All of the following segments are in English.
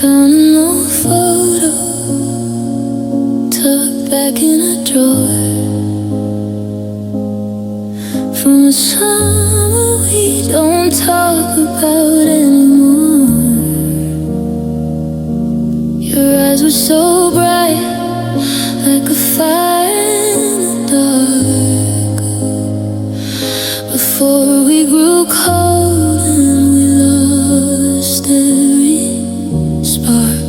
found an old photo tucked back in a drawer from a summer we don't talk about anymore. Your eyes were so bright, like a fire in the dark. Before we grew cold and we lost every spark.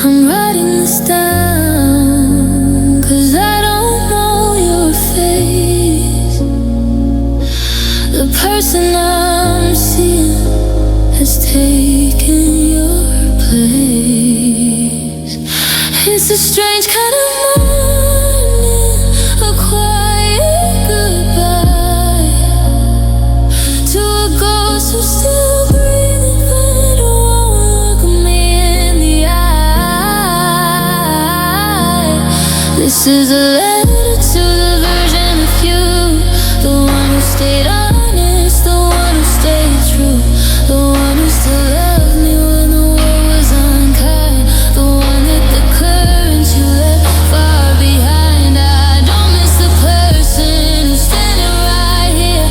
I'm writing this down 'cause I don't know your face. The person I'm seeing has taken your place. It's a strange kind of morning, a quiet goodbye to a ghost who's still breathing but won't look me in the eye. This is a letter to the version of you, the one who stayed honest, the one who stayed true, the one who still loved me when the world was unkind, the one that the currents you left far behind. I don't miss the person who's standing right here,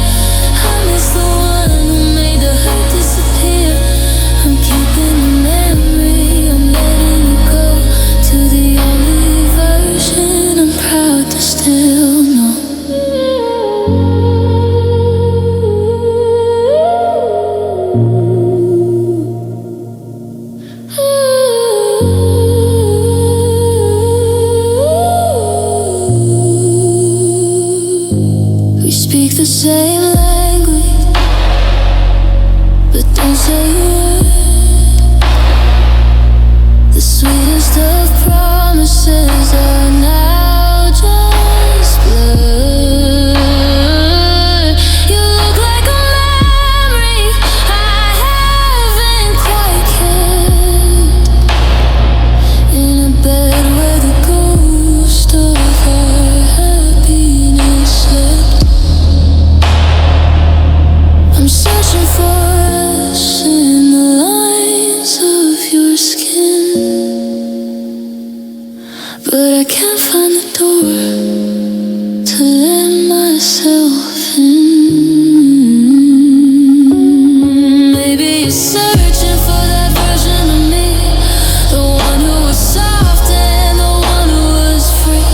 I miss the one who made the hurt disappear. I'm keeping the memory, I'm letting you go to the only version I'm proud to still know. We speak the same language, but don't say a word. The sweetest of promises are now just blurred. You look like a memory I haven't quite kept, in a bed where the ghost of our happiness slept. I'm searching for us in the lines of your skin, but I can't find the door to let myself in. Maybe you're searching for that version of me, the one who was soft and the one who was free.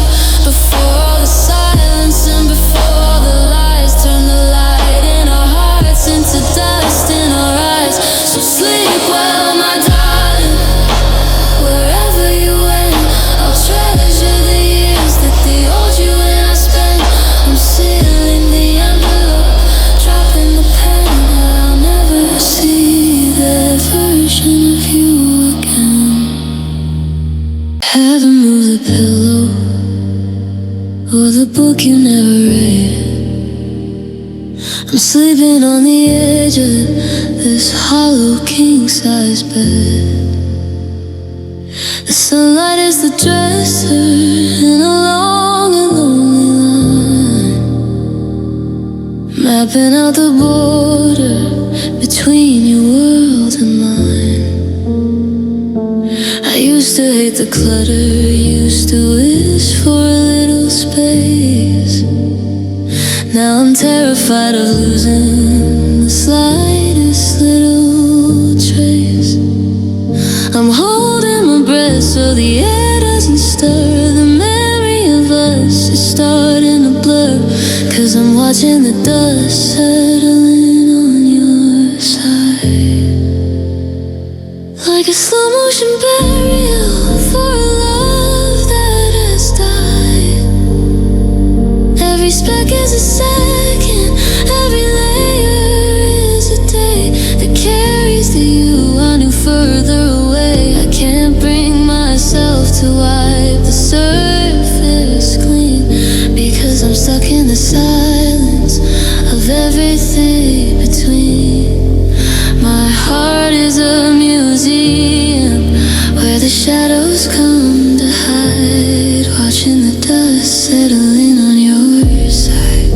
Before all the silence and before all the lies, turn the light in our hearts into dust in our eyes. So sleep well, my darling, wherever you went. I'll treasure the years that they owed you and I spent. I'm sealing the envelope, dropping the pen. I'll never see that version of you again. Heaven moves a pillow, or the book you never read. I'm sleeping on the edge of this hollow king-size bed. The sunlight is the dresser in a long and lonely line, mapping out the border between your world and mine. I used to hate the clutter, used to wish for a little space. Now I'm terrified of losing the slightest little trace. I'm holding my breath so the air doesn't stir. The memory of us is starting to blur, 'cause I'm watching the dust settling on your side, like a slow motion burial for a love that has died. Every speck is a second, every layer is a day that carries the you I knew further away. I can't bring myself to wipe the surface clean, because I'm stuck in the silence of everything between. My heart is a museum where the shadows come to hide, watching the dust settling on your side.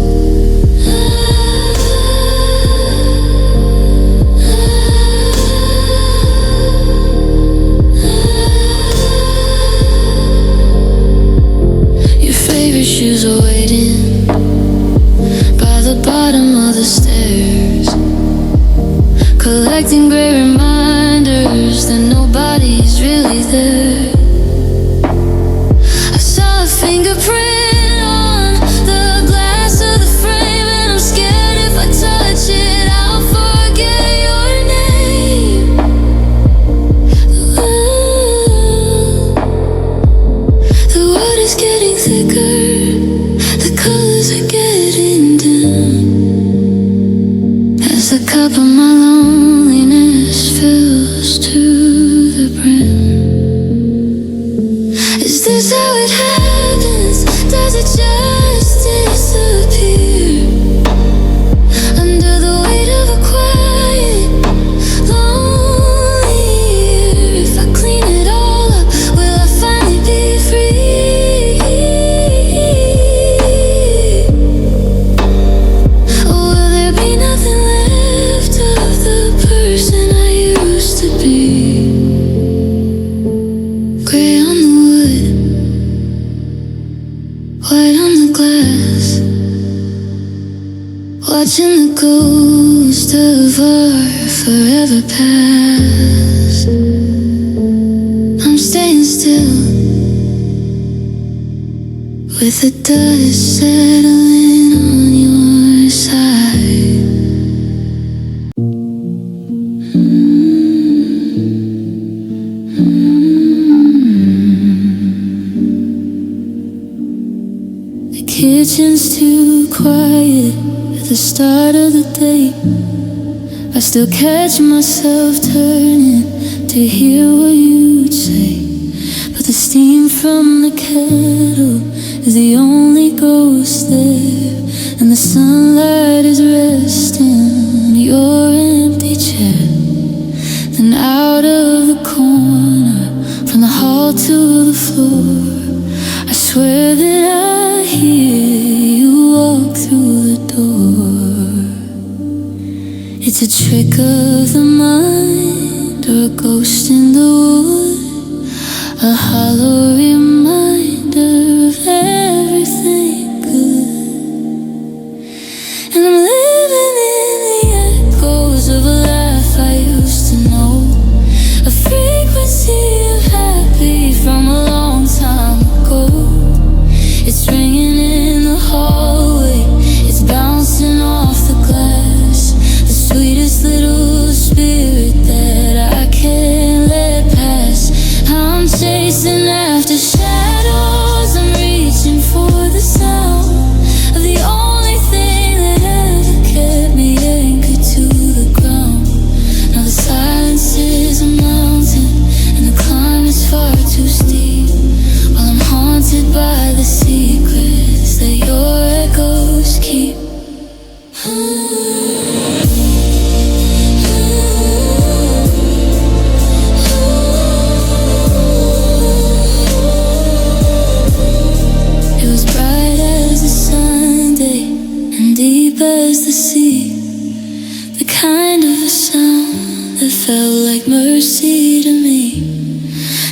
forever past. I'm staying still with the dust settling on your side. The kitchen's too quiet at the start of the day. I still catch myself turning to hear what you'd say, but the steam from the kettle is the only ghost there, and the sunlight is resting on your empty chair. Then out of the corner, from the hall to the floor, I swear that I hear you walk through the door. It's a trick of the mind, or a ghost in the wood, a hollow reminder of everything good. And I'm living in the echoes of a life I used to know, a frequency of happy from a long time ago. It's ringing in the hallway, it's bouncing off the glass, the sweetest little spirit that I can't let pass. I'm chasing after shadows, I'm reaching for the sound of the only thing that ever kept me anchored to the ground. Now the silence is a mountain and the climb is far too steep, while I'm haunted by the secrets that your echoes keep. It was bright as the Sunday and deep as the sea, the kind of a sound that felt like mercy to me.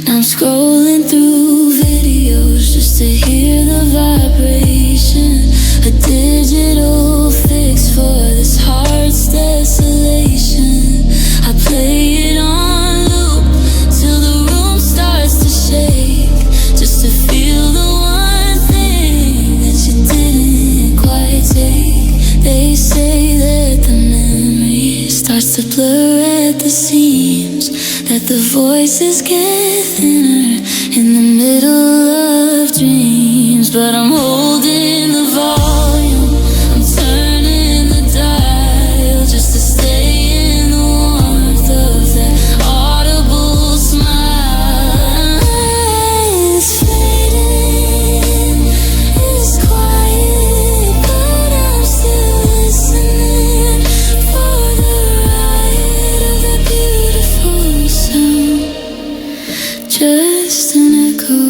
Now I'm scrolling through videos just to hear the vibration, a digital fix for this heart's desolation. I play it on loop till the room starts to shake, just to feel the one thing that you didn't quite take. They say that the memory starts to blur at the seams, that the voices get thinner in the middle of dreams. But I'm holding the volume, I'm turning the dial, just to stay in the warmth of that audible smile. It's fading, it's quiet, but I'm still listening for the riot of that beautiful sound. Just an echo.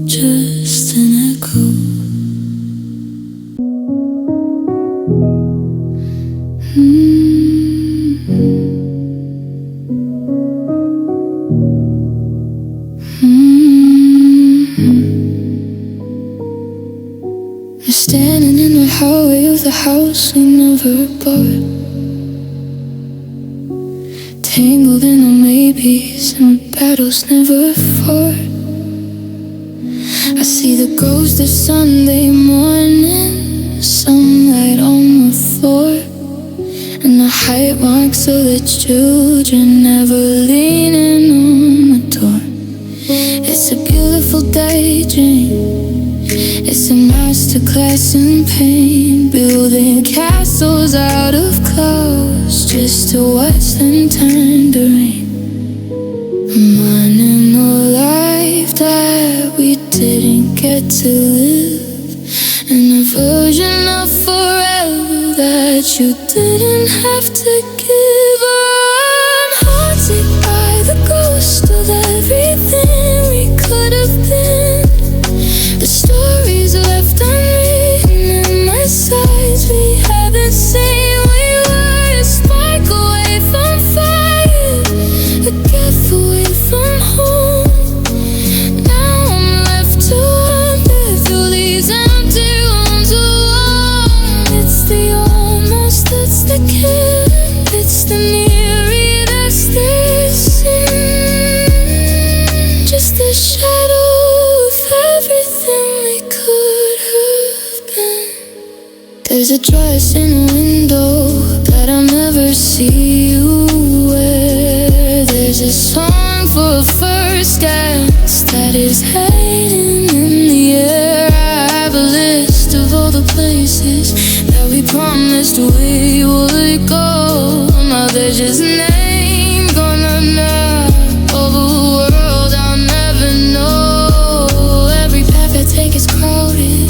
Just an echo. You're standing in the hallway of the house we never bought, tangled in the maybes and battles never fought. I see the ghost of Sunday morning, sunlight on the floor, and the height marks of the children never leaning on the door. It's a beautiful daydream, it's a masterclass in pain, building castles out of clouds just to watch them turn to rain. I'm running a life that we didn't get to live, and a version of forever that you didn't have to give. I'm haunted by the ghost of everything we could have been, the stories left unwritten and the sides we haven't seen. We were a spark away from fire, a gift away from home. Now I'm left to wander through these empty rooms. a dress in a window that I'll never see you wear. There's a song for a first dance that is hanging in the air. I have a list of all the places that we promised we would go. Now they're just names on a map of a world I'll never know. Every path I take is crowded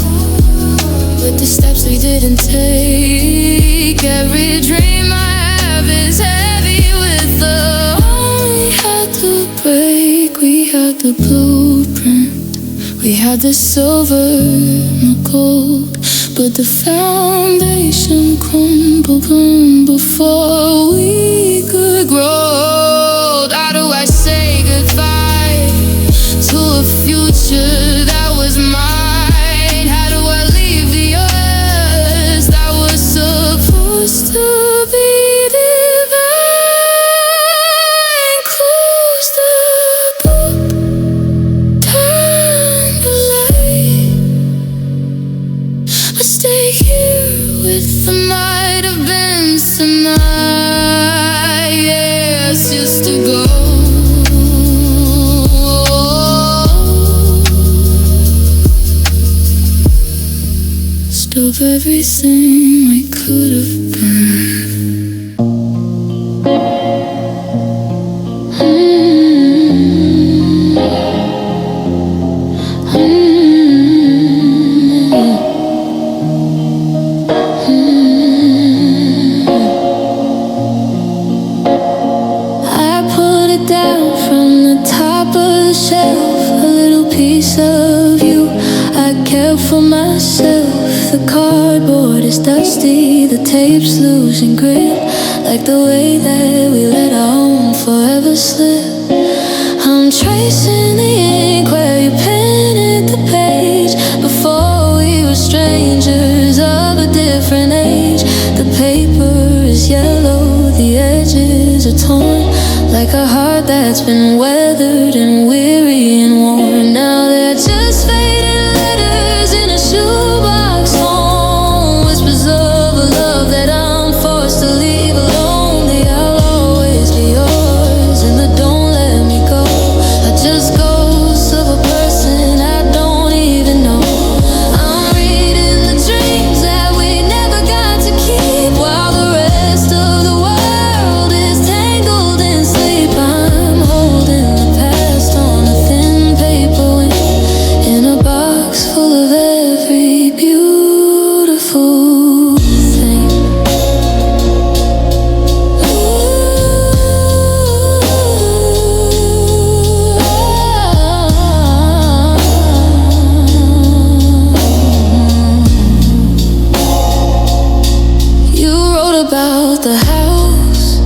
with the steps we didn't take. Every dream I have is heavy with the hole we had to break. We had the blueprint, we had the silver and the gold, but the foundation crumbled before we could grow. How do I say goodbye to a future that was mine? How do I leave the earth that was supposed to be divine? Close the book, turn the light. I stay here with the might have been tonight. Yes, just to go. Stop everything we could have been. I put it down from the top of the shelf, a little piece of you I kept for myself. The cardboard is dusty, the tape's losing grip, like the way that we let our own forever slip. I'm tracing the ink where you painted the page. Before we were strangers of a different age. The paper is yellow, the edges are torn, like a heart that's been weathered and weary and worn. Now they're just faded letters in a shoebox home, whispers of a love that I'm forced to leave alone. The I'll always be yours and the don't let me go are just ghosts of a person I don't even know. I'm reading the dreams that we never got to keep, while the rest of the world is tangled in sleep. I'm holding the past on a thin paper wing, in a box full of every beautiful thing. You wrote about the house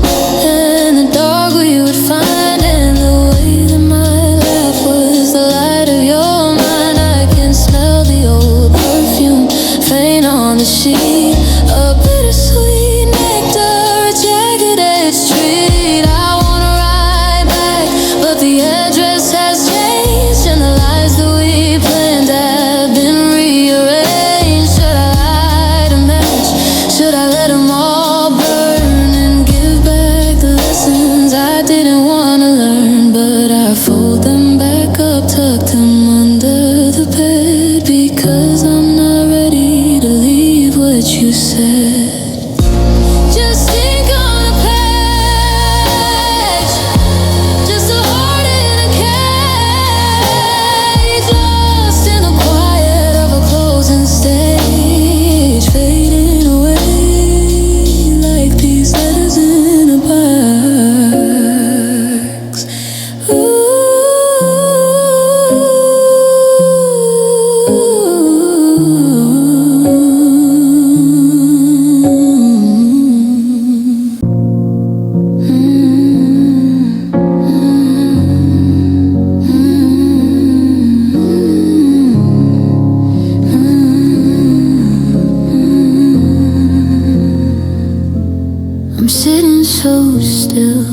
and the dog we would find, and the way that my laugh was the light of your mind. I can smell the old perfume faint on the sheet, a bittersweet nectar, a jagged edge street. I wanna ride back, but the address has changed, and the lies that we planned have been rearranged. Should I light a match? Should I let them all burn and give back the lessons I didn't wanna learn? But I fold them back up, tuck them under the bed, because I'm not ready to leave what you said. Just ink on a page, just a heart in a cage, lost in the quiet of a closing stage, fading away like these letters in a box. I'm sitting so still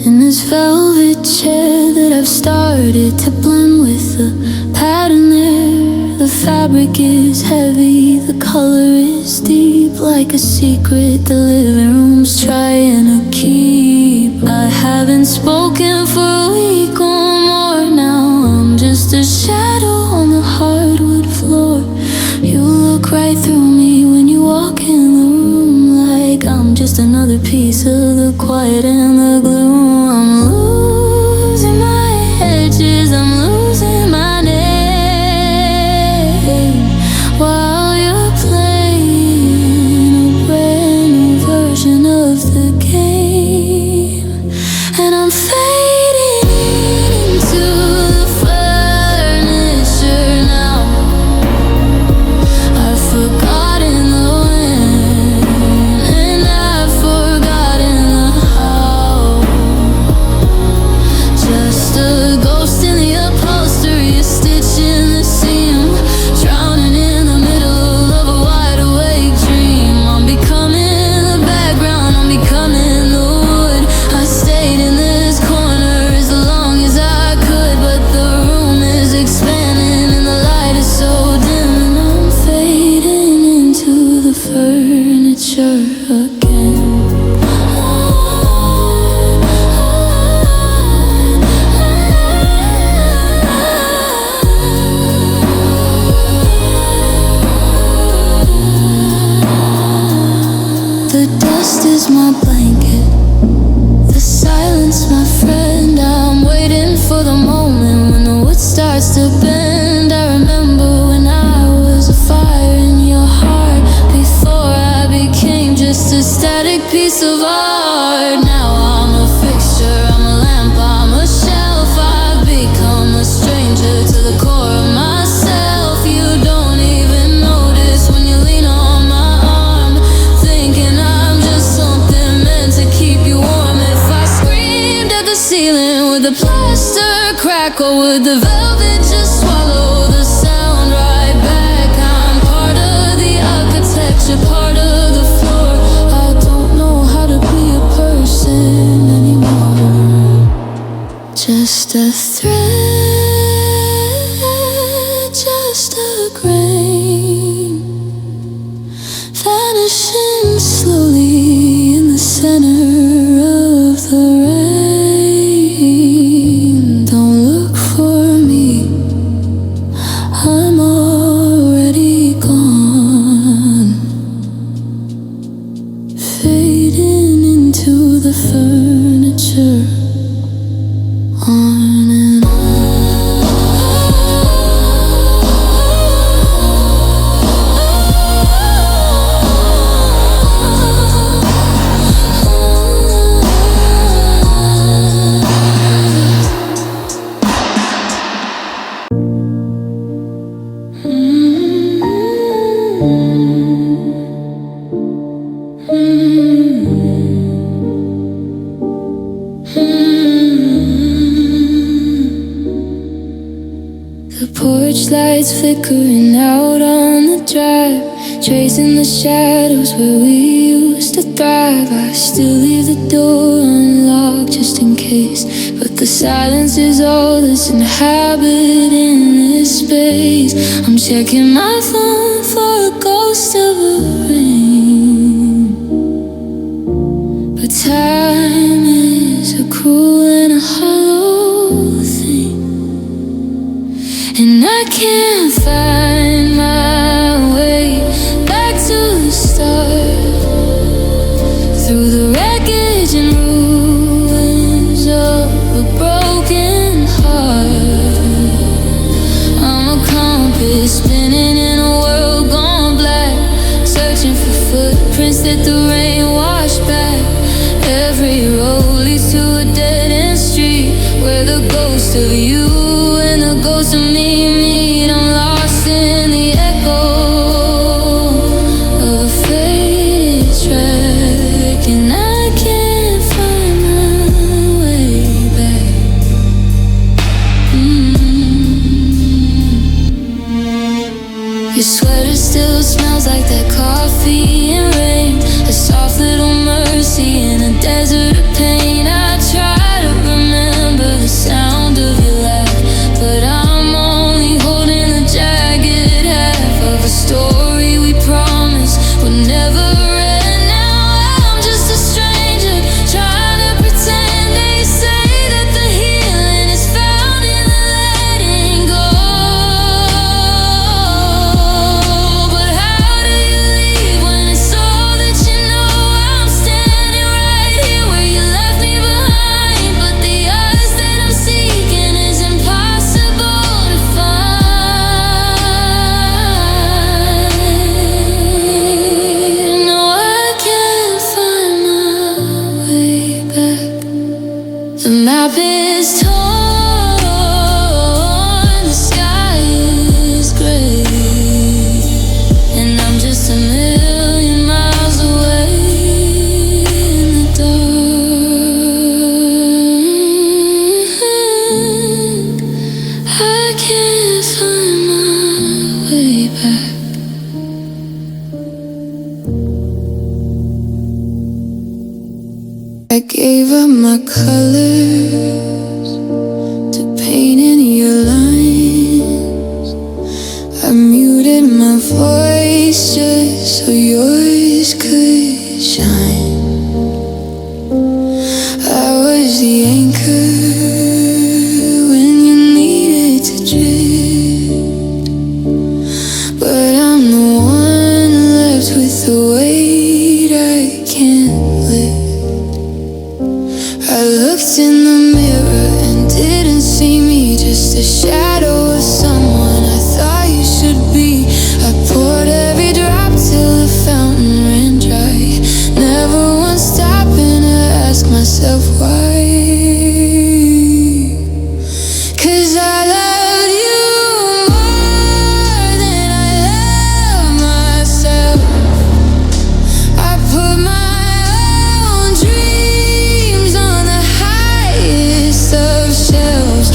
in this velvet chair that I've started to blend with the pattern there. The The fabric is heavy, the color is deep, like a secret the living room's trying to keep. I haven't spoken for a week or more now. I'm just a shadow on the hardwood floor. You look right through me when you walk in the room, like I'm just another piece of the quiet and the gloom. I'm losing my edges, I'm losing my name, while you're playing a brand new version of the game. And I'm fading into the furniture now. I've forgotten the when, and I've forgotten the how. Just a ghost in the upholstery, a stitch in the seam, drowning in the middle of a wide awake dream. I'm becoming the background, I'm becoming the wood. I stayed in this corner as long as I could, but the room is expanding and the light is so dim, and I'm fading into the furniture again. The dust is my blanket, the silence my friend. I'm waiting for the moment when the wood starts to bend. I remember when I was a fire in your heart, before I became just a static piece of art. Now I'm a fixture, I'm a lamp, I'm a shelf. I've become a stranger to the core of myself. You don't even notice when you lean on my arm, thinking I'm just something meant to keep you warm. If I screamed at the ceiling, would the plaster crack, or would the velvet just swallow the sound right back? I'm part of the architecture, part of the floor. I don't know how to be a person anymore. Just a thread, just a grain, vanishing slowly in the center of the rain. Don't look for me, I'm already gone, fading into the furniture. On and on. The porch lights flickering out on the drive, tracing the shadows where we used to thrive. I still leave the door unlocked just in case, but the silence is all that's inhabiting this space. I'm checking my phone for a ghost of a ring, but time is a cruel and a hollow thing, and I can't find my way back to the start, through the wreckage and ruins of a broken heart. I'm a compass spinning in a world gone black, searching for footprints that the rain washed back. Every road leads to a dead-end street, where the ghost of you and the ghost of me meet. I'm lost in the echo of a faded track, and I can't find my way back. Your sweater still smells like that coffee and rain, a soft little mercy in a desert of pain. I try to remember the sound of your laugh, gave up my colors to paint in your lines. I muted my voice just so yours could shine. I was the anchor when you needed to drift, but I'm the one left with the weight I can't lift. I looked in the mirror and didn't see me, just a shadow of someone I thought you should be. I poured every drop till the fountain ran dry, never once stopping to ask myself why. 'Cause I loved you more than I love myself. I put my own dreams on the highest of shelves.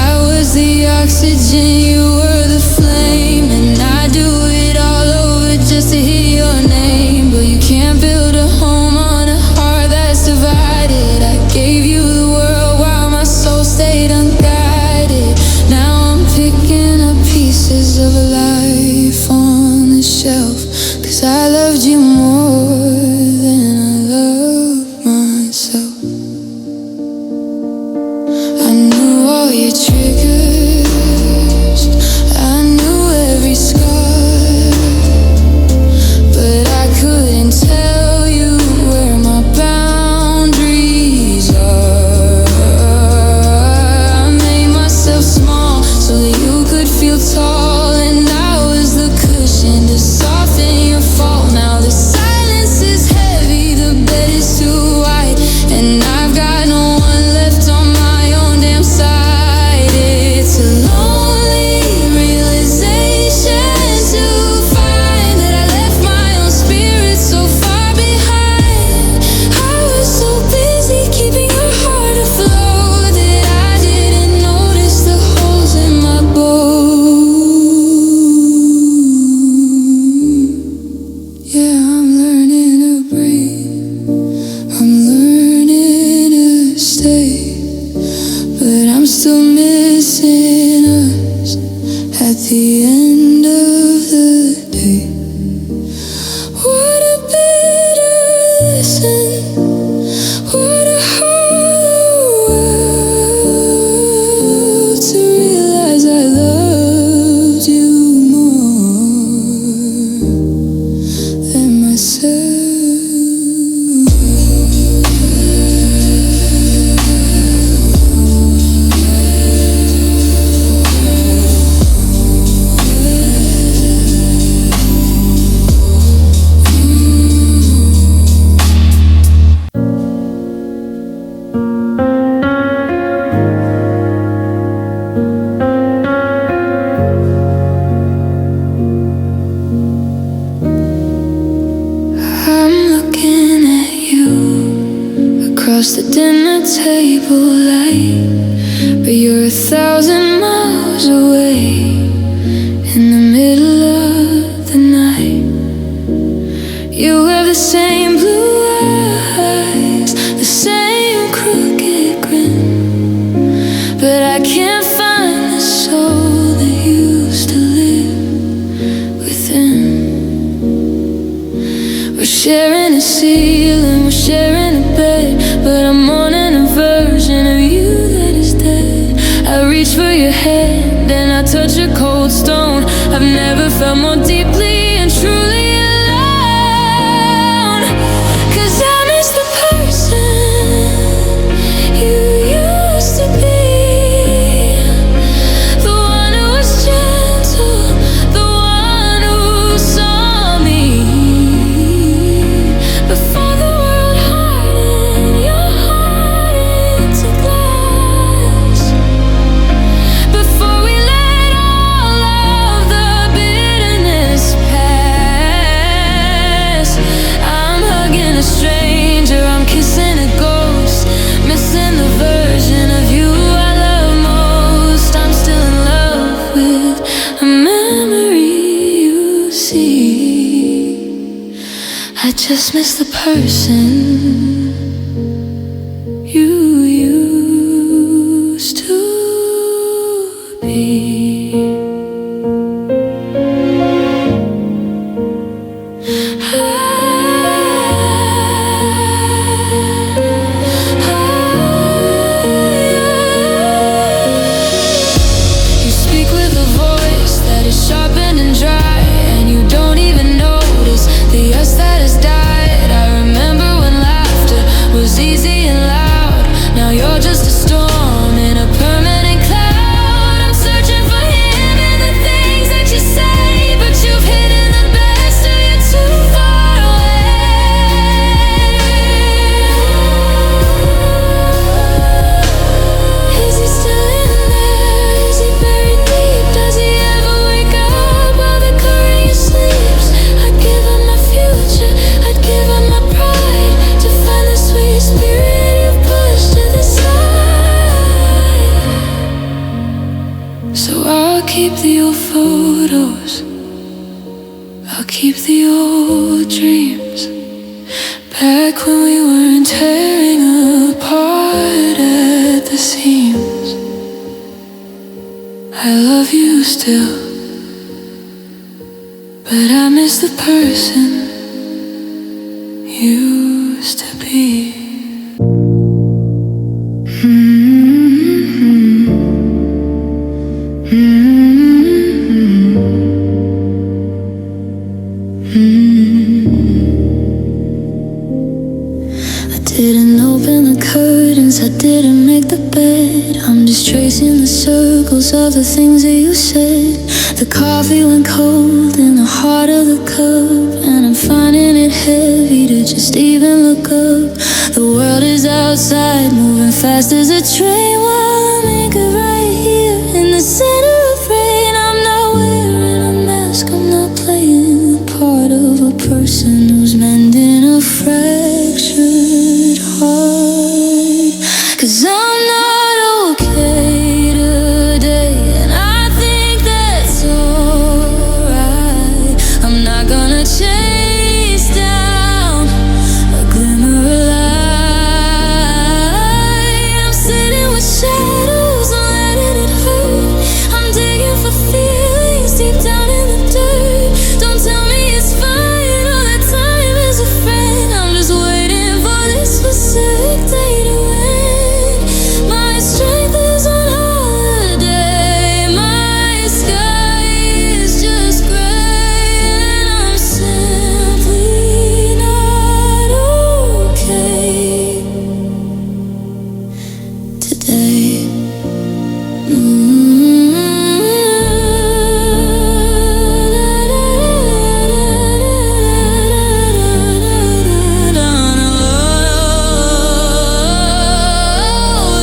I was the oxygen, you were the flame, and I'd do it all over just to hear your name. But you can't build a home on a heart that's divided. I gave you the world while my soul stayed unguided. Now I'm picking up pieces of life on the shelf, 'cause I loved you more than I loved myself. I knew all your triggers, I knew every scar, but I couldn't tell you where my boundaries are. I made myself small so that you could feel tall, and I was the cushion to soften your fall. Now the silence is heavy, the bed is too wide, and I've got no one left on my own damn side. It's a lonely realization to find that I left my own spirit so far behind. I was so busy keeping your heart afloat that I didn't notice the holes in my boat. Yeah, I'm learning to breathe, I'm learning to stay, but I'm still missing us at the end of the day. What a bitter lesson, what a hollow world to realize I loved you more than myself. I'm looking at you across the dinner table light, but you're 1,000 miles away in the middle of the night. You have the same blue eyes, the same crooked grin, but I can't find the soul that used to live within. We're sharing a ceiling, we're sharing a bed, but I'm mourning a version of you that is dead. I reach for your hand and I touch a cold stone. I've never felt more deeply and truly alone. 'Cause I miss the person you used to be, the one who was gentle, the one who saw me before the world hardened your heart into glass, before we let all of the bitterness pass. I'm hugging a stranger, I'm kissing a ghost, missing the version of you I love most. I'm still in love with a memory, you see. I just miss the person like when we weren't tearing apart at the seams. I love you still, but I miss the person used to be. I didn't open the curtains, I didn't make the bed. I'm just tracing the circles of the things that you said. The coffee went cold in the heart of the cup, and I'm finding it heavy to just even look up. The world is outside, moving fast as a train, while I'm anchored right here in the center of rain. I'm not wearing a mask, I'm not playing the part of a person who's mending a fractured heart. 'Cause I'm not okay today, and I think that's alright. I'm not gonna chase down a glimmer of light. I'm sitting with shadows, I'm letting it hurt. I'm digging for feelings deep down in the dirt. Don't tell me it's fine, all that time is a friend. I'm just waiting for this specific day to end. My strength is on holiday, my sky is just gray, and I'm simply not okay today.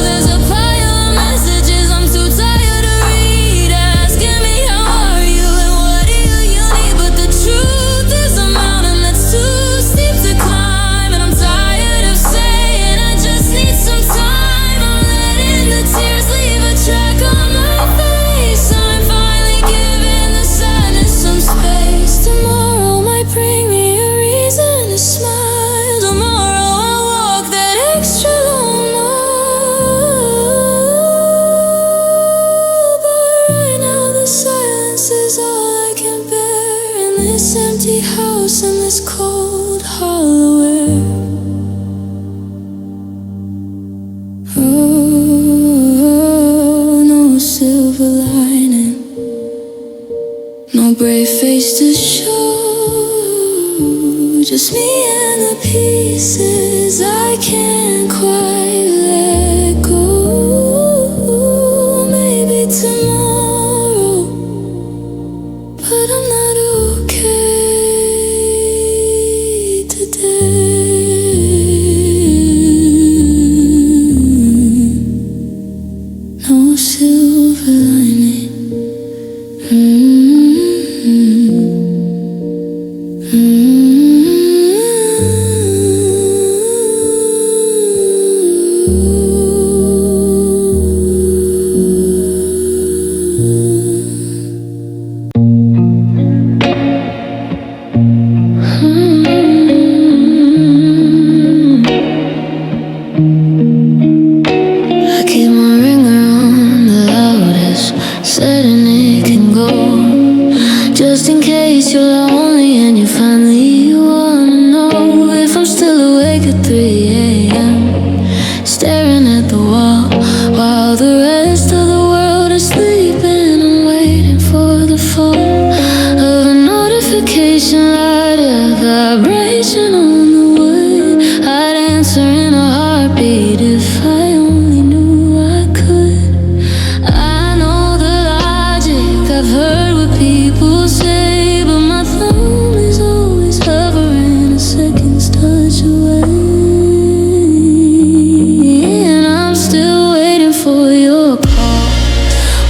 There's a pile of messages I'm too tired to read, asking me how are you and what do you need. But the truth is a mountain that's too steep to climb, and I'm tired of saying I just need some time. I'm letting the tears leave a track on my face. I'm finally giving the sadness some space. Tomorrow might bring me a reason to smile. Tomorrow I'll walk that extra long mile. But right now the silence is all I can bear, in this empty house, in this cold hollow air. Oh, no silver lining, no brave face to show, just me and the pieces I can't quite let go. Maybe tomorrow, but I'm not okay today. No silver lining. I keep my ringer on the loudest, setting it can go, just in case you're lonely and you finally wanna know if I'm still awake at 3 a.m. Staring at the wall while the rest of the world is sleeping. I'm waiting for the phone of a notification light, a vibration on the way. I'd answer in a heartbeat if I only knew I could. I know the logic, I've heard what people say, but my thumb is always hovering a second's touch away. And I'm still waiting for your call,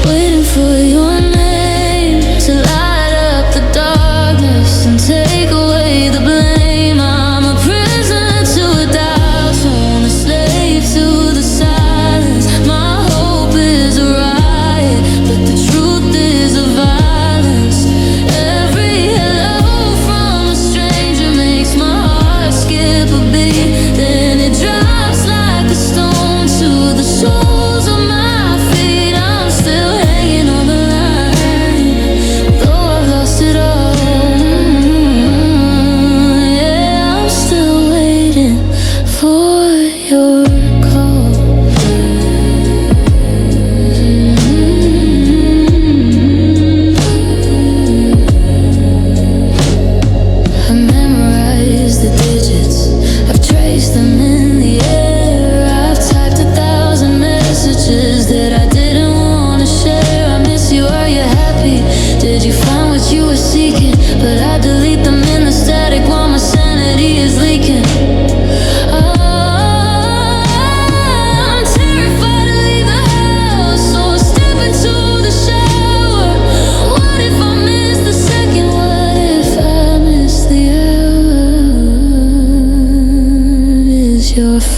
waiting for your name to light up the darkness and take away the blame. I'm a prisoner to a doubt zone, a slave to the silence. My hope is a riot, but the truth is a violence. Every hello from a stranger makes my heart skip a beat.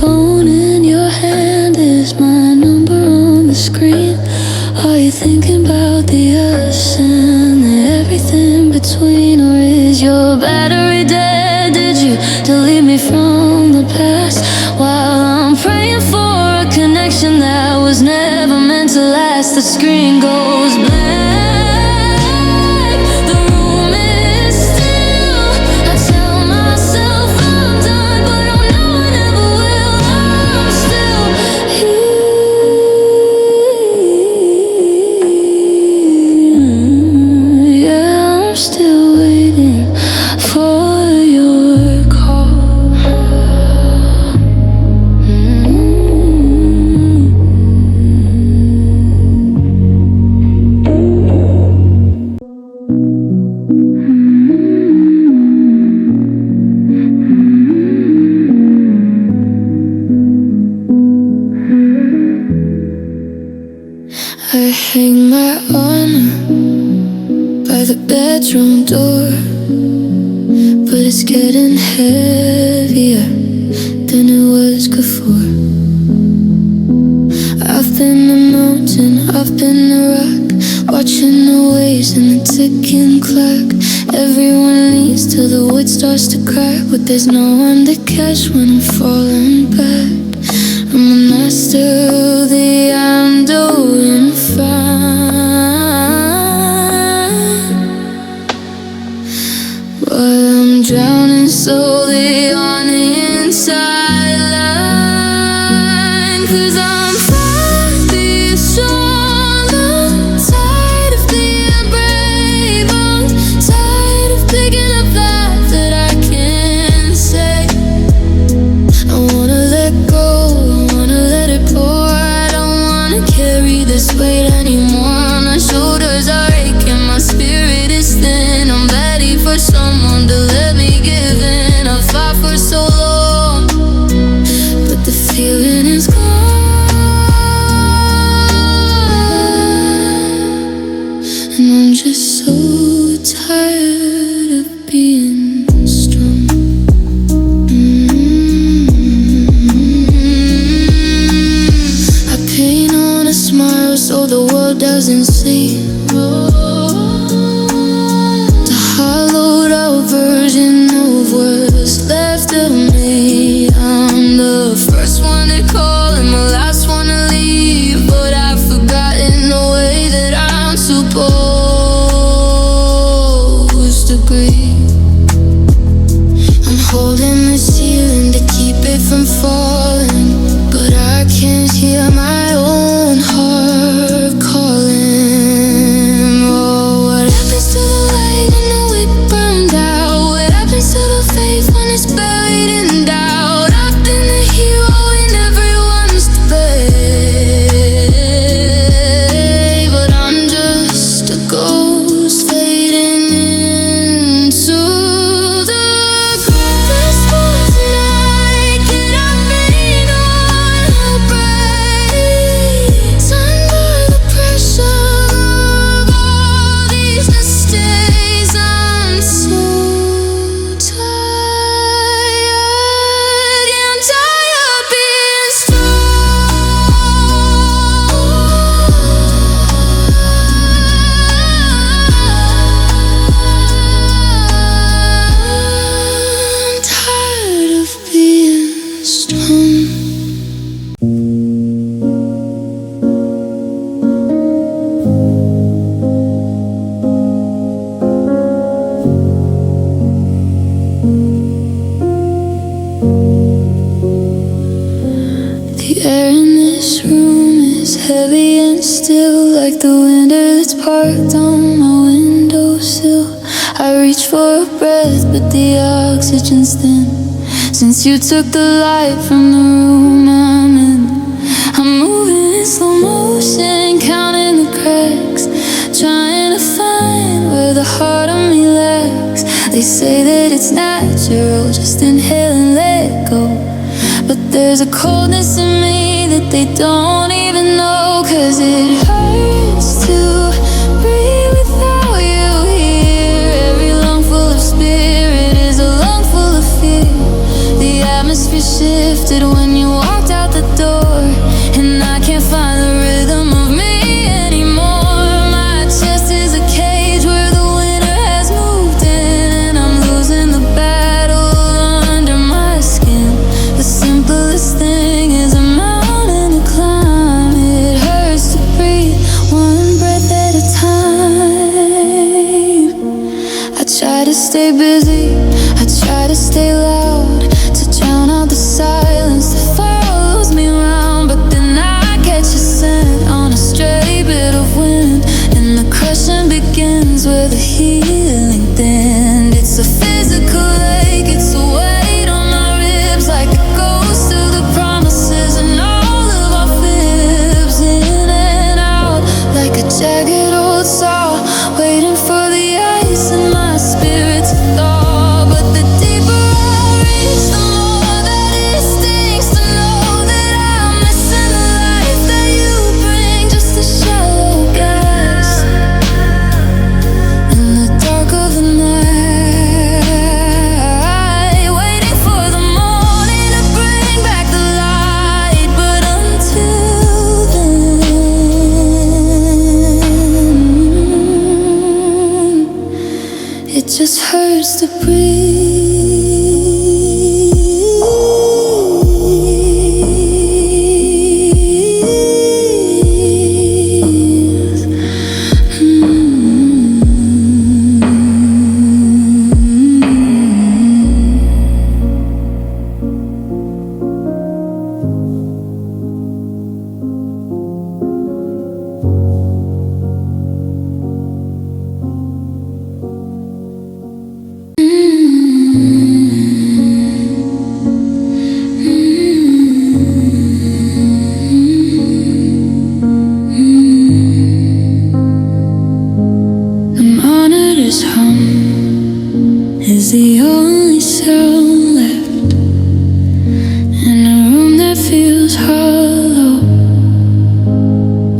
phone in your hand? Is my number on the screen? Are you thinking about the us and everything between? Or is your battery dead? Did you delete me from the past? While I'm praying for a connection that was never meant to last, the screen goes blank. The room is still. I tell myself I'm done, but I know I never will. I'm still here. Yeah, I'm still waiting for your call. I hang my honor by the bedroom door, but it's getting heavier than it was before. I've been a mountain, I've been a rock, watching the waves and the ticking clock. Everyone leaves till the wood starts to crack, but there's no one to catch when I'm falling back. I'm a master of the I'm doing fine, but I'm drowning slowly on the inside line. 'Cause I'm fine being strong, I'm tired of being brave, I'm tired of picking up lies that I can't say. I wanna let go, I wanna let it pour. I don't wanna carry this weight anymore. My shoulders are aching, my spirit is thin. I'm ready for someone to let me give in. I fought for so long, but the feeling is gone. And I'm just so tired of being strong. I paint on a smile so the world doesn't see the hollowed out version of what's left of me. I'm the first one to call and the last one to leave, but I've forgotten the way that I'm supposed to grieve. I'm holding the ceiling to keep it from falling, but I can't hear my own heart calling. Oh, what happens to the light when the wick burned out? What happens to the faith when it's buried in doubt? I've been the hero in everyone's debate, but I'm just a ghost fading into the ground. This was a night that I made on a break, under the pressure of all these mistakes. I'm so tired, yeah, I'm tired being strong. I'm tired of being strong. The air in this room is heavy and still, like the winter that's parked on my windowsill. I reach for a breath, but the oxygen's thin. Since you took the light from the room I'm in, I'm moving in slow motion, counting the cracks, trying to find where the heart of me lacks. They say that it's natural, just inhale and let go, but there's a coldness in me that they don't even know. 'Cause it hurts to breathe without you here. Every lung full of spirit is a lung full of fear. The atmosphere atmosphere shifted when you walked out the door, and I can't find the rhythm of me anymore. My chest is a cage where the winter has moved in, and I'm losing the battle under my skin. The simplest thing is a mountain to climb. It hurts to breathe one breath at a time. I try to stay busy, I try to stay loud, to drown out the silence that follows me around. But then I catch a scent on a stray bit of wind, and the crushing begins where the healing then. It's a physical ache, it's a weight on my ribs, like a ghost of the promises and all of our fibs. In and out, like a jagged old saw, waiting for the ice in my spirit to thaw. But the deeper I reach, the more that it stings to know that I'm missing the life that you bring, just a shallow gas in the dark of the night, waiting for the morning to bring back the light. But until then, it just hurts to breathe. The monitor's hum is the only sound left in a room that feels hollow,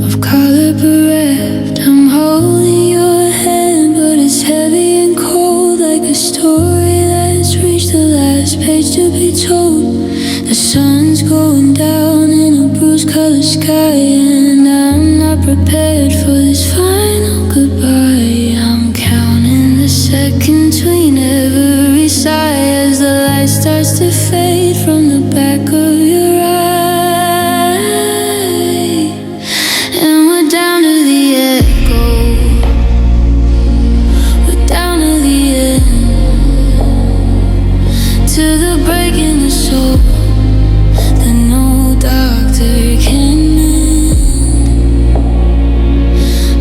of color bereft. I'm holding your hand, but it's heavy and cold, like a story that's reached the last page to be told. The sun's going down in a bruise-colored sky, and I'm not prepared for this final goodbye. I'm counting the seconds between every sigh as the light starts to fade from the back of your eye. And we're down to the echo, we're down to the end, to the break in the soul that no doctor can mend.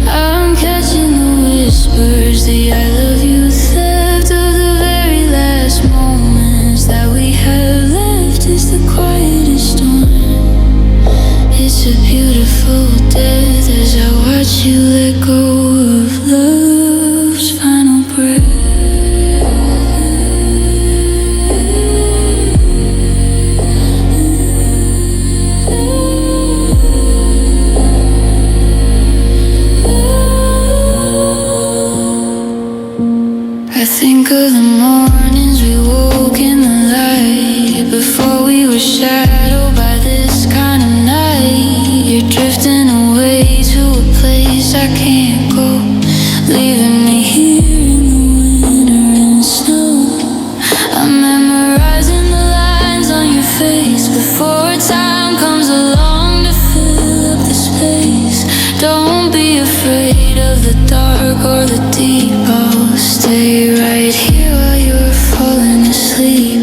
I'm catching the whispers, the I love you theft of the very last moments that we have left. Is the quietest storm. It's a beautiful death as I watch you let go of love's final breath. I think of the mornings we woke in the light, before we were shadowed by this kind of night. You're drifting away to a place I can't go, leaving me here in the winter and snow. I'm memorizing the lines on your face before time comes along to fill up the space. Don't be afraid of the dark or the deep. I'll stay right here while you're falling asleep.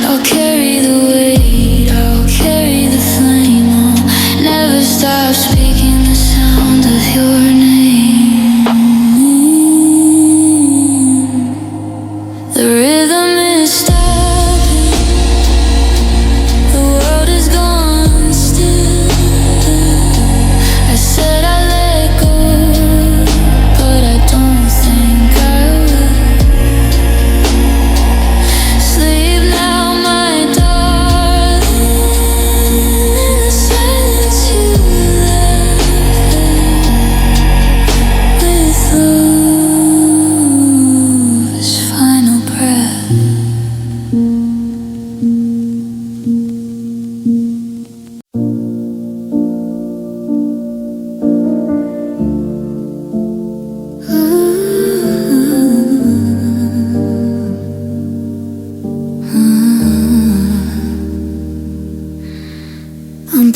I'll carry the weight, I'll carry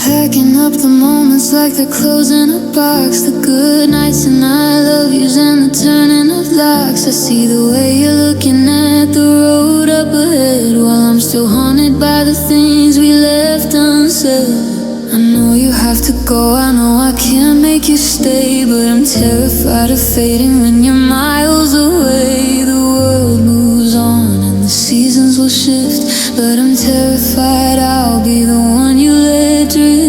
packing up the moments like they're closing a box. The good nights and I love yous and the turning of locks. I see the way you're looking at the road up ahead, while I'm still haunted by the things we left unsaid. I know you have to go, I know I can't make you stay, but I'm terrified of fading when you're miles away. The world moves on and the seasons will shift, but I'm terrified I'll be the one you let drift.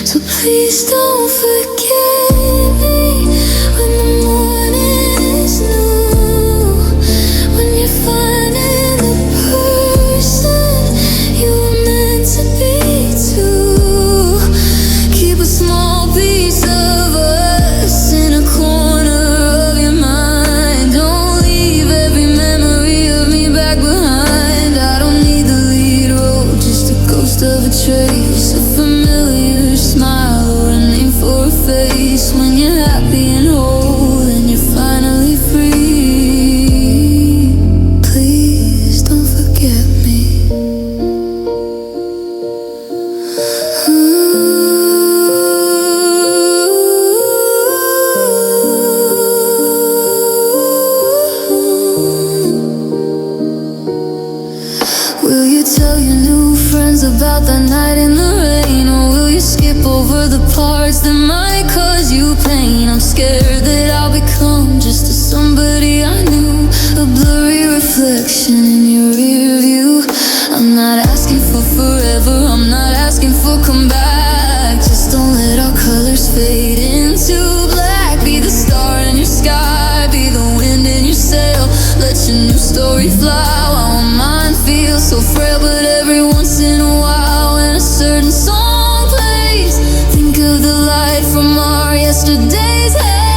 So please don't forget me when the morning is new, when you're finding the person you were meant to be too. Keep a small piece of us in a corner of your mind. Don't leave every memory of me back behind. I don't need the lead road, just a ghost of a trace, a familiar smile or a name for a face. When you're happy and whole and you're finally free, please don't forget me. Will you tell your new friends about that night in the rain, or will you skip over the parts that might cause you pain? I'm scared that I'll become just a somebody I knew, a blurry reflection in your rear view. I'm not asking for forever, I'm not asking for come back. Just don't let our colors fade into black. Be the star in your sky, be the wind in your sail. Let your new story fly while mine feels so frail. But every once in a while when a certain song plays, think of the light from our yesterday's haze.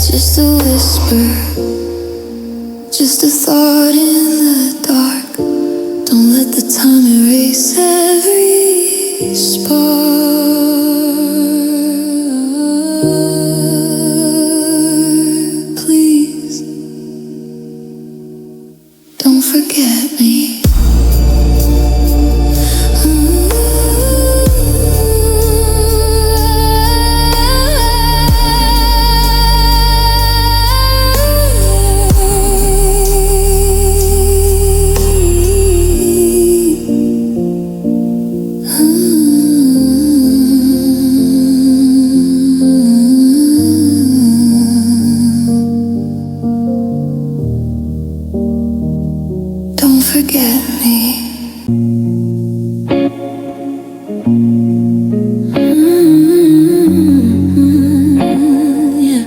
Just a whisper, just a thought in the dark. Don't let the time erase every spark. Please don't forget me. Don't forget me. Yeah.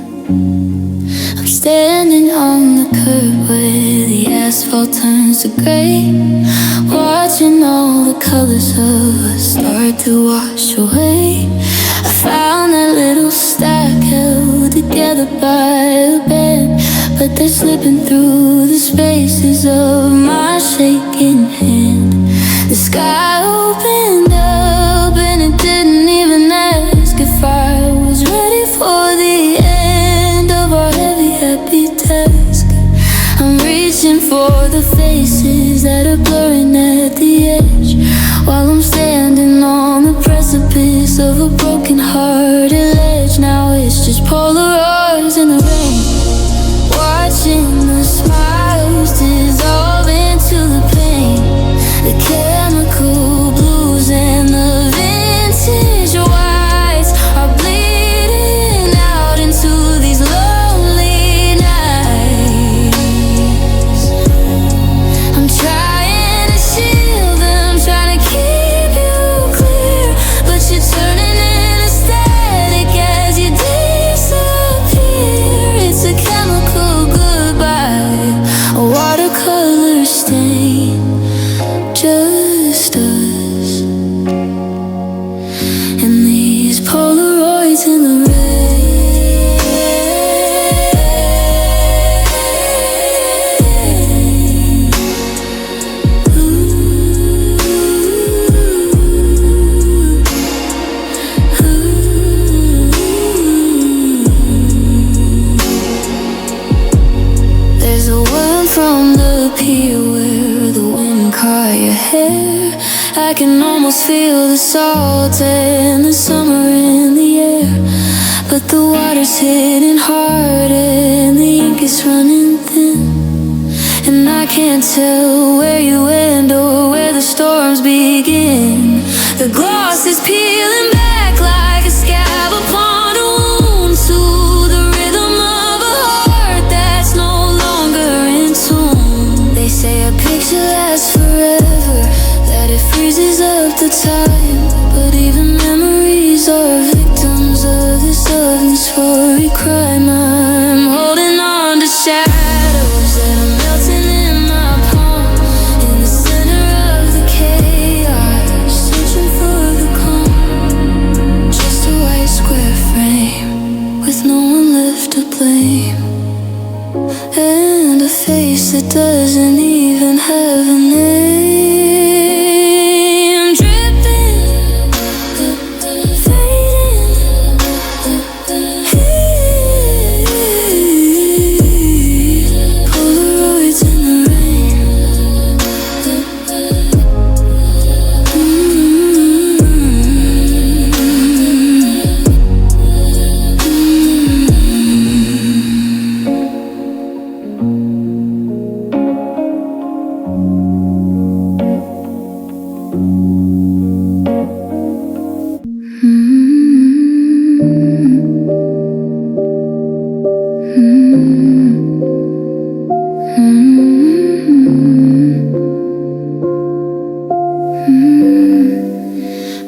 I'm standing on the curb where the asphalt turns to gray, watching all the colors of us start to wash away. I found that little stack held together by a bed, but they're slipping through the spaces of my shaking hand. The sky opened up and it didn't even ask if I was ready for the end of our heavy, happy task. I'm reaching for the faces that are blurring at the edge, while I'm standing on the precipice of a broken-hearted ledge. Now it's just Polaroids in the rain, watching the smiles dissolve into the pain. The chemical blues and the vintage whites are bleeding out into these lonely nights. I'm trying to shield them, trying to keep you clear, but you're turning into static on the pier where the wind caught your hair. I can almost feel the salt and the summer in the air. But the water's hitting hard and the ink is running thin. And I can't tell where you end or where the storms begin. The gloss is peeling back like a scab upon a wound, to the rhythm of a heart that's no longer in tune. They say a picture lasts forever, that it freezes up the time. But even memories are victims of this unspory crime. I'm holding on to shadows that are melting in my palm, in the center of the chaos, searching for the calm. Just a white square frame with no one left to blame, and a face that doesn't even have a name.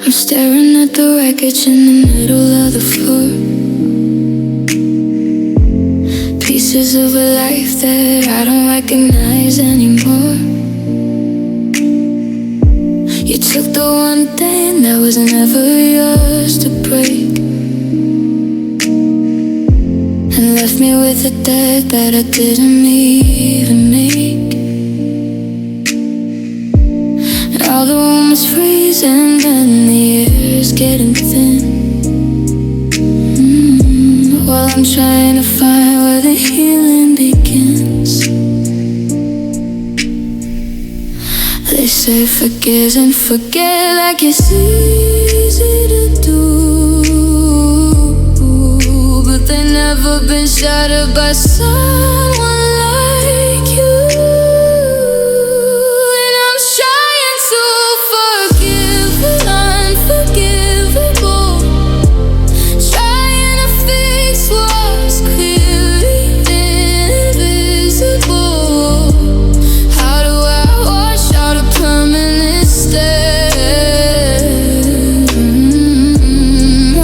I'm staring at the wreckage in the middle of the floor. Pieces of a life that I don't recognize anymore. You took the one thing that was never yours to break, and left me with a debt that I didn't even make. And all the room is freezing and the air is getting thin. While I'm trying to find where the healing begins. They say forgive and forget like it's easy to do, but they've never been shattered by someone like you. And I'm trying to forgive the unforgivable, trying to fix what's clearly invisible. How do I wash out a permanent stain?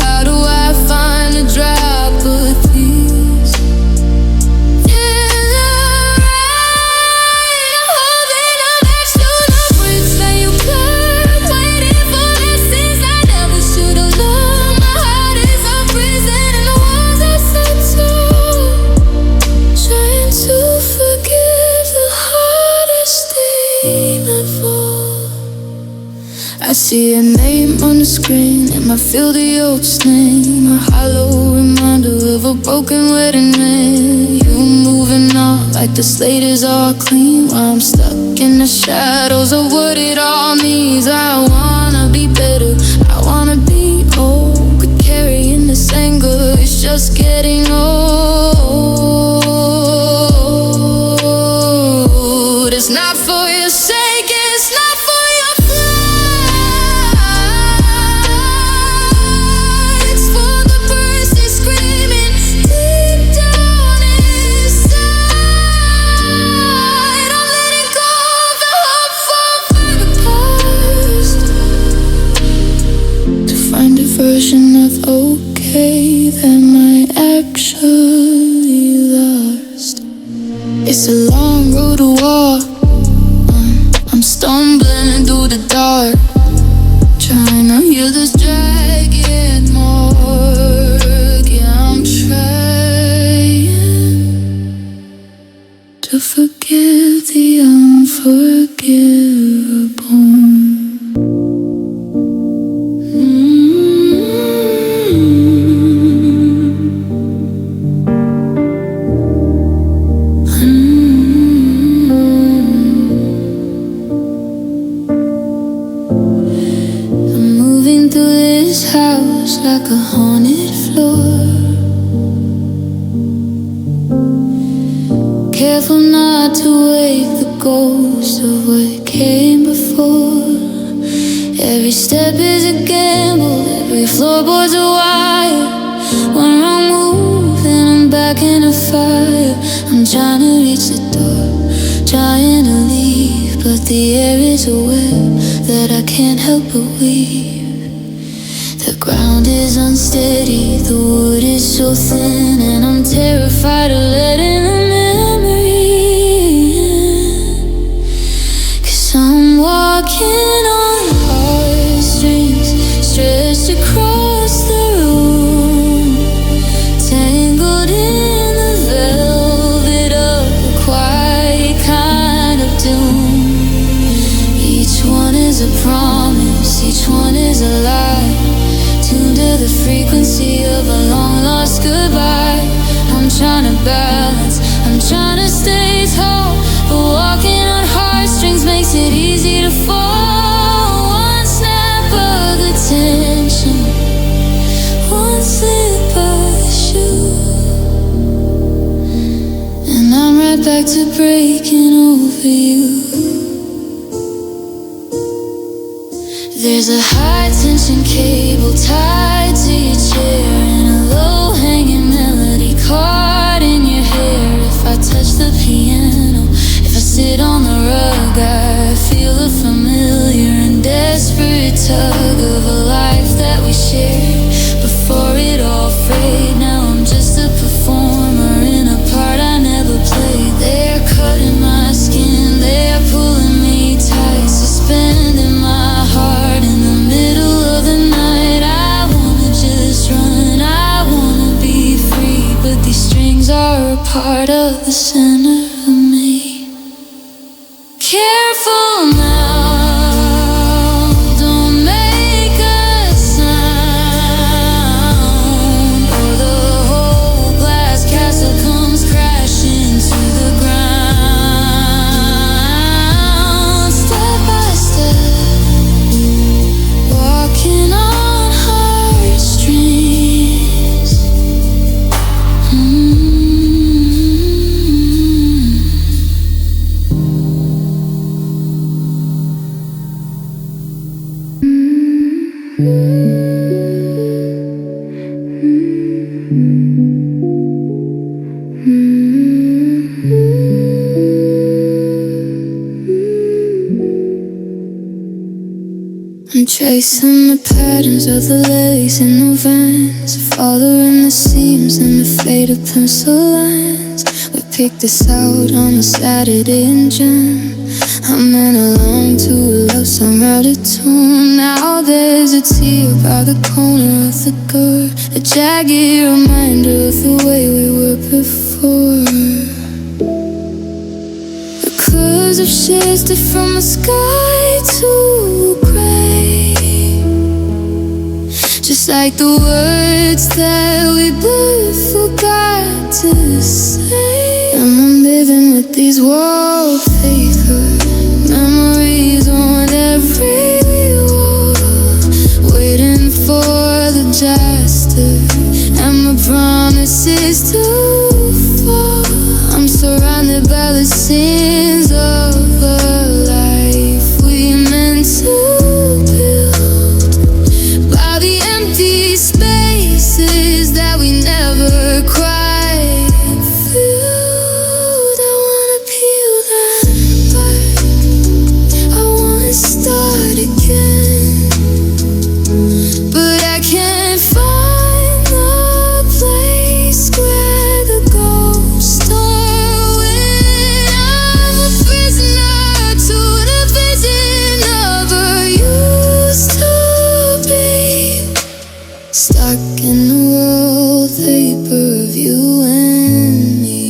How do I find a drop of these in the rain? I'm holding on next to the bridge that you burned, waiting for lessons I never should have learned. My heart is a prison and the walls are set tall. Trying to forgive the hardest thing of all. I see a name on the screen and I feel the old stain, a hollow reminder of a broken wedding ring. You moving on like the slate is all clean, while I'm stuck in the shadows of what it all means. I wanna be better, I wanna be old, but carrying this anger is just getting old. It's not for your sake, it's not for your pride. It's for the bursting, screaming deep down inside. I'm letting go of the hope for a better past, to find a version of okay that might actually last. It's a long road to walk. I'm stumbling through the dark, trying to heal this dragging mark. Yeah, I'm trying to forgive the unforgivable. careful not to wake the ghost of what came before. Every step is a gamble, every floorboard's a wire. One wrong move and I'm back in a fire. I'm trying to reach the door, trying to leave, but the air is a web that I can't help but weave. The ground is unsteady, the wood is so thin, and I'm terrified of letting the memory in. 'Cause I'm walking on heartstrings stretched across the room, tangled in the velvet of a quiet kind of doom. Each one is a promise, each one is a lie, tuned to the frequency of a long lost goodbye. I'm trying to balance, I'm trying to stay tall, but walking on heartstrings makes it easy to fall. One snap of the tension, one slip of the shoe, and I'm right back to breaking over you. There's a high tension cable tied to your chair, and a low hanging melody caught in your hair. If I touch the piano, if I sit on the rug, I feel a familiar and desperate tug of a life that we shared before it all frayed. Now I'm just a performer in a part I never played. They're cutting my skin, they're pulling me tight, suspending my heart in the middle of the night. I wanna just run, I wanna be free, but these strings are a part of the center of me. Careful now, don't make a sound, or the whole glass castle comes crashing to the ground. Step by step, walking on heartstrings. I'm tracing the patterns of the legs in the vans, following the seams in the faded pencil lines. We picked this out on a Saturday in June. I'm in along to a love song out of tune. Now there's a tear by the corner of the girl, a jagged reminder of the way we were before. The clouds have shifted from the sky to grey, just like the words that we both forgot to say. And I'm living with these wallpaper memories on every wall, waiting for the disaster and my promises to fall. I'm surrounded by the sins of a life we meant to build, by the empty spaces that we never quite filled. I wanna peel that back, I wanna start again, but I can't find the place where the ghosts are. When I'm a prisoner to the vision of a used to be, stuck in the wallpaper of you and me.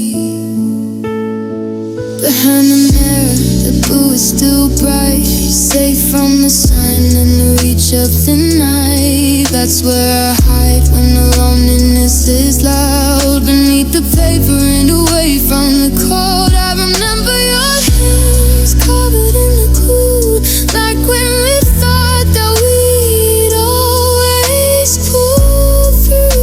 Behind the mirror, the blue is still bright, safe from the sun and the reach of the night. That's where I hide when the loneliness is loud, beneath the paper and away from the cold. I remember your hands covered in the glue, like when we thought that we'd always pull through.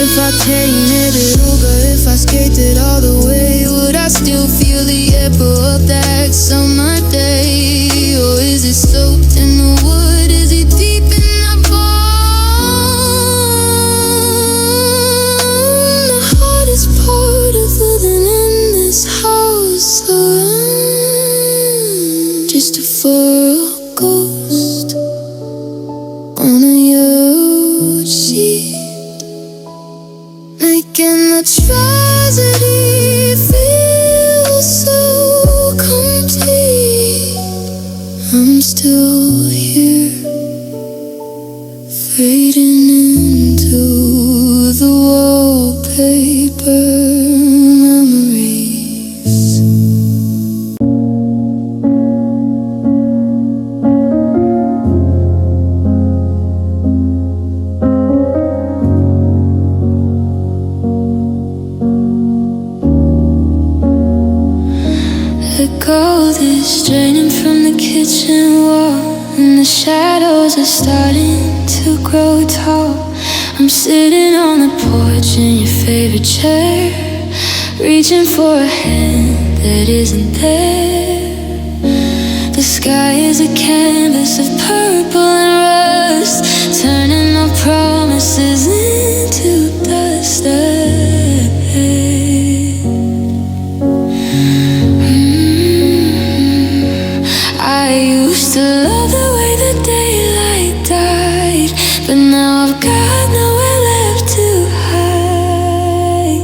If I painted it over, if I skate it all the way, would I still feel the echo of that summer day? Or is it soaked in the wood? Is it deep in the bone? The hardest part of living in this house alone, just a furrow ghost on a yacht sheet, making the tragedy feel so complete. I'm still here, fading into the wallpaper memories. The gold is draining from the kitchen wall, and the shadows are starting to grow tall. I'm sitting on the porch in your favorite chair, reaching for a hand that isn't there. The sky is a canvas of purple and rust, turning our promises into dust. I used to love the way the daylight died, but now I've got nowhere left to hide.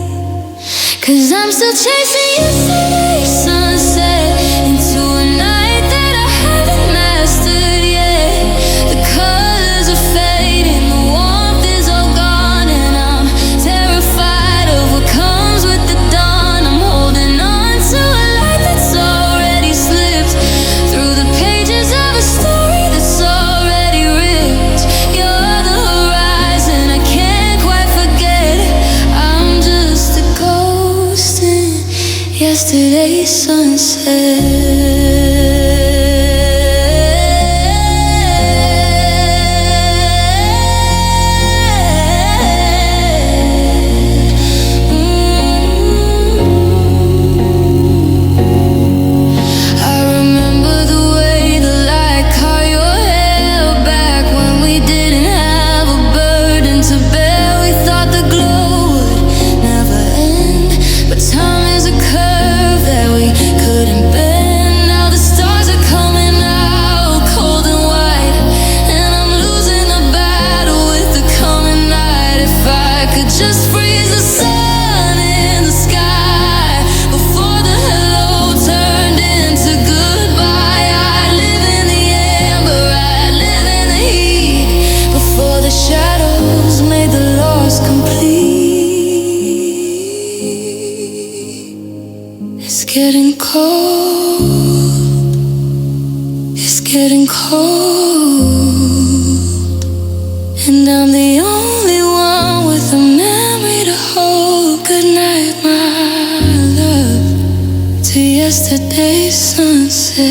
'Cause I'm still chasing yesterday's sunset into a night that I haven't mastered yet. The colors are fading, the warmth is all gone, and I'm terrified of what comes with the dawn. I'm holding on to a light that's already slipped through the pages of a story that's already ripped. You're the horizon I can't quite forget. I'm just a ghost in yesterday's sunset. I remember the way the light caught your hair back when we didn't have a burden to bear. We thought the glow would never end, but time is a curve that we couldn't bend. Now the stars are coming out cold and white, and I'm losing the battle with the coming night. If I could just freeze the sun in the sky before the hello turned into goodbye, I'd live in the amber, I'd live in the heat before the shadows made the loss complete. It's getting cold, it's getting cold, and I'm the only one with a memory to hold. Good night, my love, to yesterday's sunset.